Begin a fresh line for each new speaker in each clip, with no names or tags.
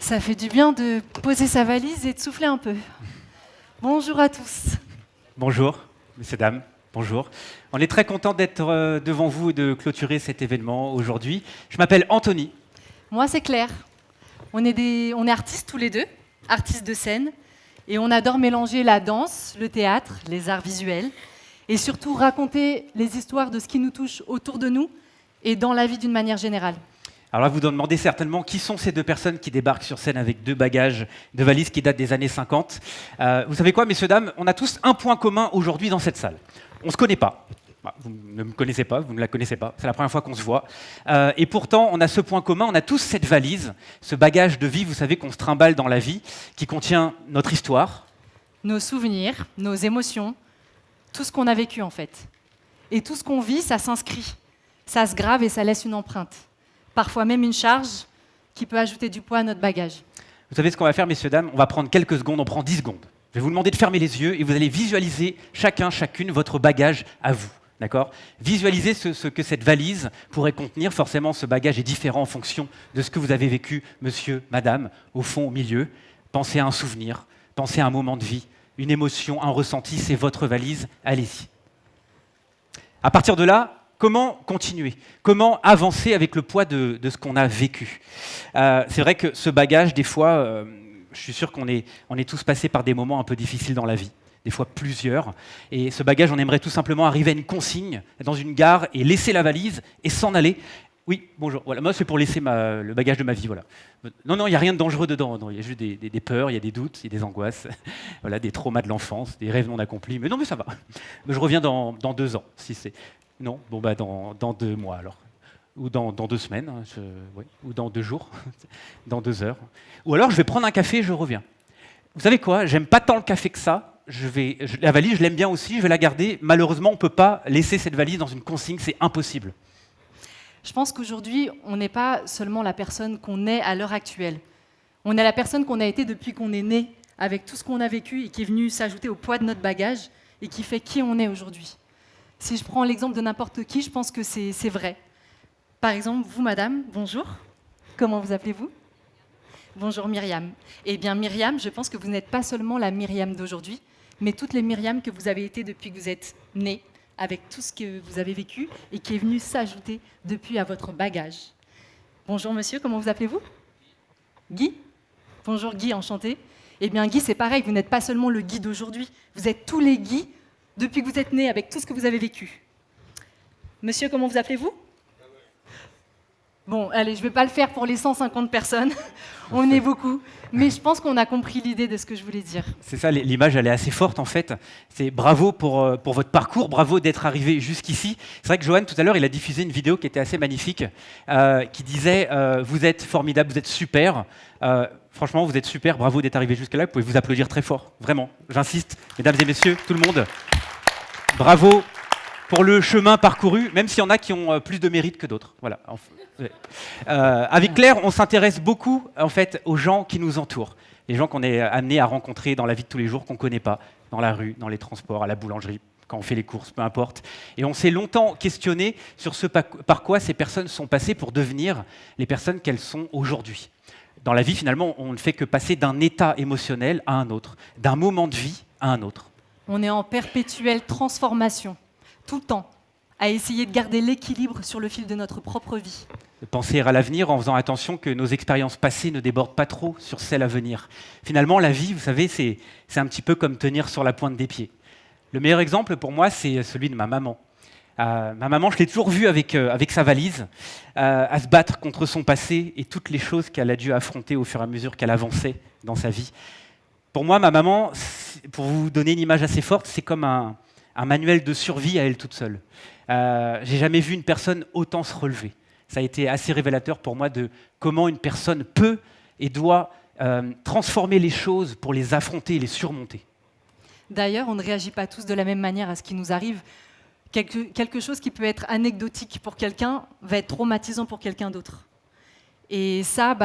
Ça fait du bien de poser sa valise et de souffler un peu. Bonjour à tous.
Bonjour, messieurs, dames, bonjour. On est très content d'être devant vous et de clôturer cet événement aujourd'hui. Je m'appelle Anthony.
Moi, c'est Claire. On est artistes tous les deux, artistes de scène, et on adore mélanger la danse, le théâtre, les arts visuels, et surtout raconter les histoires de ce qui nous touche autour de nous et dans la vie d'une manière générale.
Alors là, vous vous demandez certainement qui sont ces deux personnes qui débarquent sur scène avec deux bagages, deux valises qui datent des années 50. Vous savez quoi, messieurs, dames, on a tous un point commun aujourd'hui dans cette salle. On ne se connaît pas. Vous ne me connaissez pas, vous ne la connaissez pas, c'est la première fois qu'on se voit. Et pourtant, on a ce point commun, on a tous cette valise, ce bagage de vie, vous savez, qu'on se trimballe dans la vie, qui contient notre histoire.
Nos souvenirs, nos émotions, tout ce qu'on a vécu en fait. Et tout ce qu'on vit, ça s'inscrit, ça se grave et ça laisse une empreinte. Parfois même une charge qui peut ajouter du poids à notre bagage.
Vous savez ce qu'on va faire, messieurs, dames? On va prendre quelques secondes, on prend 10 secondes. Je vais vous demander de fermer les yeux et vous allez visualiser chacune votre bagage à vous. D'accord? Visualisez ce que cette valise pourrait contenir. Forcément, ce bagage est différent en fonction de ce que vous avez vécu, monsieur, madame, au fond, au milieu. Pensez à un souvenir, pensez à un moment de vie, une émotion, un ressenti, c'est votre valise, allez-y. À partir de là, comment continuer? Comment avancer avec le poids de ce qu'on a vécu? C'est vrai que ce bagage, des fois, je suis sûr qu'on est tous passés par des moments un peu difficiles dans la vie. Des fois plusieurs. Et ce bagage, on aimerait tout simplement arriver à une consigne dans une gare et laisser la valise et s'en aller. Oui, bonjour. Voilà, moi, c'est pour laisser le bagage de ma vie. Voilà. Non, il n'y a rien de dangereux dedans. Il y a juste des peurs, il y a des doutes, il y a des angoisses, voilà, des traumas de l'enfance, des rêves non accomplis. Mais non, mais ça va. Je reviens dans 2 ans. Si c'est... Non, bon, dans 2 mois alors. Ou dans 2 semaines, oui. Ou dans 2 jours, dans 2 heures. Ou alors, je vais prendre un café et je reviens. Vous savez quoi? J'aime pas tant le café que ça. La valise, je l'aime bien aussi, je vais la garder. Malheureusement, on ne peut pas laisser cette valise dans une consigne, c'est impossible.
Je pense qu'aujourd'hui, on n'est pas seulement la personne qu'on est à l'heure actuelle. On est la personne qu'on a été depuis qu'on est né, avec tout ce qu'on a vécu et qui est venu s'ajouter au poids de notre bagage et qui fait qui on est aujourd'hui. Si je prends l'exemple de n'importe qui, je pense que c'est vrai. Par exemple, vous, madame, bonjour. Comment vous appelez-vous? Bonjour Myriam. Eh bien Myriam, je pense que vous n'êtes pas seulement la Myriam d'aujourd'hui, mais toutes les Myriam que vous avez été depuis que vous êtes née, avec tout ce que vous avez vécu et qui est venu s'ajouter depuis à votre bagage. Bonjour monsieur, comment vous appelez-vous? Guy? Bonjour Guy, enchanté. Eh bien Guy, c'est pareil, vous n'êtes pas seulement le Guy d'aujourd'hui, vous êtes tous les Guy depuis que vous êtes nés, avec tout ce que vous avez vécu. Monsieur, comment vous appelez-vous? Bon, allez, je ne vais pas le faire pour les 150 personnes, on est beaucoup, mais je pense qu'on a compris l'idée de ce que je voulais dire.
C'est ça, l'image, elle est assez forte en fait. C'est bravo pour votre parcours, bravo d'être arrivé jusqu'ici. C'est vrai que Johan, tout à l'heure, il a diffusé une vidéo qui était assez magnifique, qui disait « Vous êtes formidable, vous êtes super ». Franchement, vous êtes super, bravo d'être arrivé jusque-là, vous pouvez vous applaudir très fort, vraiment, j'insiste. Mesdames et messieurs, tout le monde, bravo pour le chemin parcouru, même s'il y en a qui ont plus de mérite que d'autres. Voilà. Avec Claire, on s'intéresse beaucoup en fait, aux gens qui nous entourent, les gens qu'on est amenés à rencontrer dans la vie de tous les jours, qu'on ne connaît pas, dans la rue, dans les transports, à la boulangerie, quand on fait les courses, peu importe. Et on s'est longtemps questionné sur ce par quoi ces personnes sont passées pour devenir les personnes qu'elles sont aujourd'hui. Dans la vie, finalement, on ne fait que passer d'un état émotionnel à un autre, d'un moment de vie à un autre.
On est en perpétuelle transformation, tout le temps, à essayer de garder l'équilibre sur le fil de notre propre vie.
De penser à l'avenir en faisant attention que nos expériences passées ne débordent pas trop sur celles à venir. Finalement, la vie, vous savez, c'est un petit peu comme tenir sur la pointe des pieds. Le meilleur exemple pour moi, c'est celui de ma maman. Ma maman, je l'ai toujours vue avec sa valise, à se battre contre son passé et toutes les choses qu'elle a dû affronter au fur et à mesure qu'elle avançait dans sa vie. Pour moi, ma maman, pour vous donner une image assez forte, c'est comme un manuel de survie à elle toute seule. J'ai jamais vu une personne autant se relever. Ça a été assez révélateur pour moi de comment une personne peut et doit transformer les choses pour les affronter et les surmonter.
D'ailleurs, on ne réagit pas tous de la même manière à ce qui nous arrive. Quelque chose qui peut être anecdotique pour quelqu'un va être traumatisant pour quelqu'un d'autre. Et ça,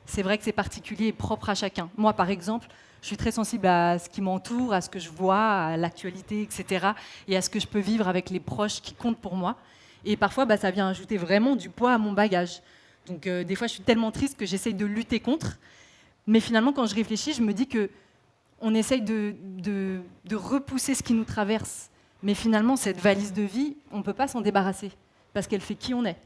c'est vrai que c'est particulier et propre à chacun. Moi, par exemple, je suis très sensible à ce qui m'entoure, à ce que je vois, à l'actualité, etc. et à ce que je peux vivre avec les proches qui comptent pour moi. Et parfois, ça vient ajouter vraiment du poids à mon bagage. Donc des fois, je suis tellement triste que j'essaye de lutter contre. Mais finalement, quand je réfléchis, je me dis qu'on essaye de repousser ce qui nous traverse. Mais finalement, cette valise de vie, on ne peut pas s'en débarrasser, parce qu'elle fait qui on est.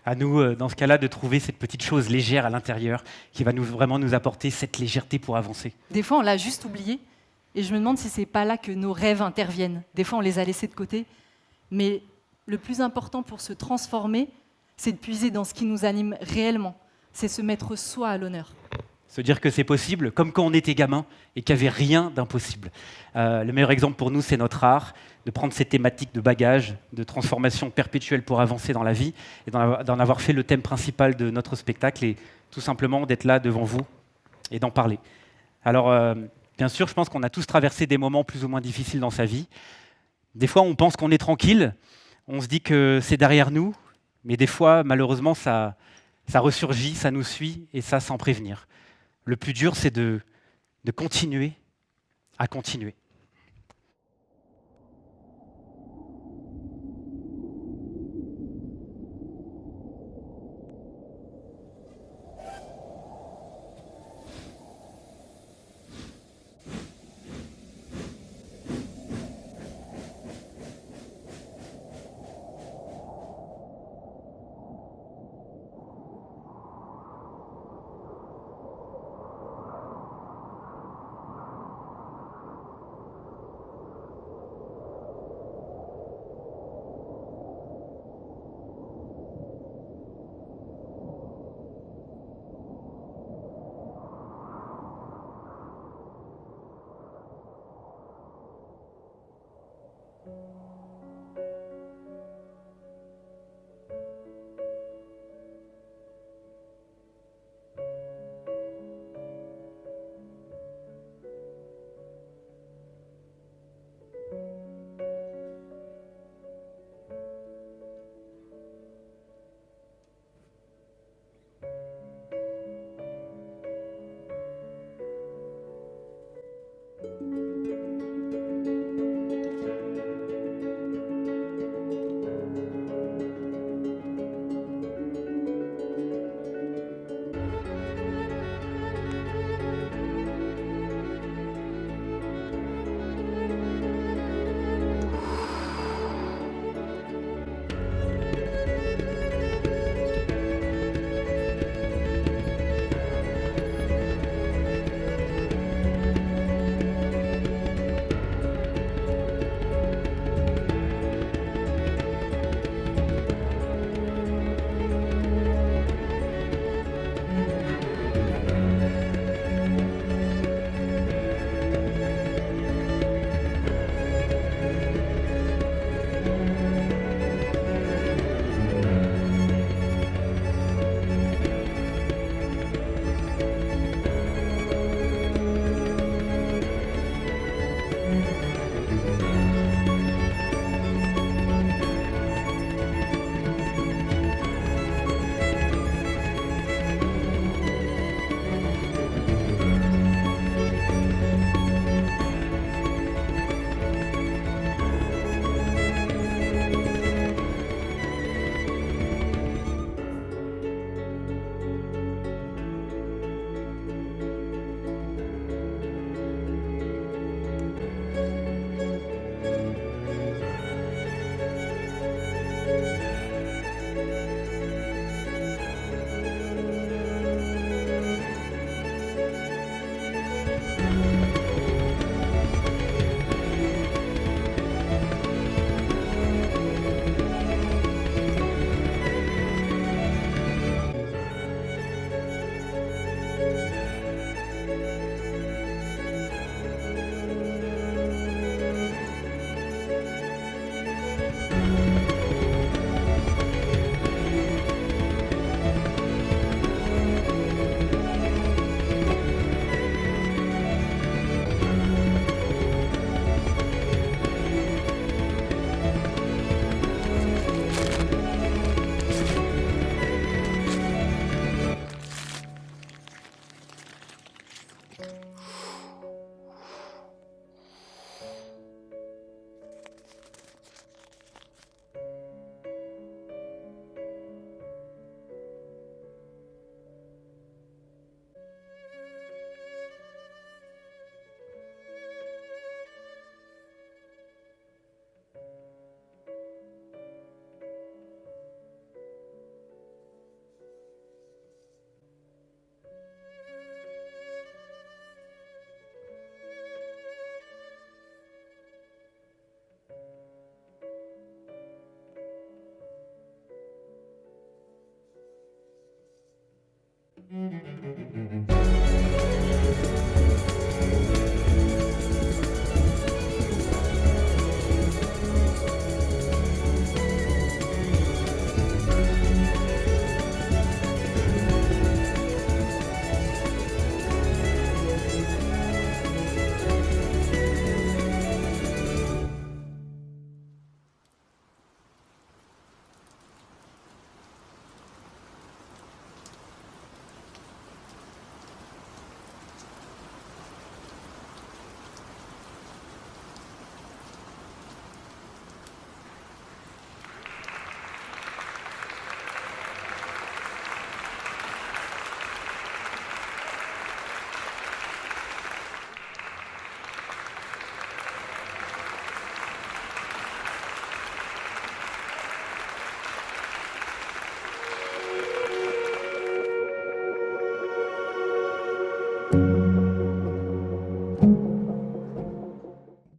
À nous, dans ce cas-là, de trouver cette petite chose légère à l'intérieur qui va vraiment nous apporter cette légèreté pour avancer.
Des fois, on l'a juste oublié, et je me demande si c'est pas là que nos rêves interviennent. Des fois, on les a laissés de côté, mais le plus important pour se transformer, c'est de puiser dans ce qui nous anime réellement. C'est se mettre soi à l'honneur.
Se dire que c'est possible, comme quand on était gamin et qu'il n'y avait rien d'impossible. Le meilleur exemple pour nous, c'est notre art, de prendre ces thématiques de bagages, de transformation perpétuelle pour avancer dans la vie, et d'en avoir fait le thème principal de notre spectacle, et tout simplement d'être là devant vous et d'en parler. Alors, bien sûr, je pense qu'on a tous traversé des moments plus ou moins difficiles dans sa vie. Des fois, on pense qu'on est tranquille, on se dit que c'est derrière nous, mais des fois, malheureusement, ça ressurgit, ça nous suit, et ça sans prévenir. Le plus dur, c'est de continuer à continuer.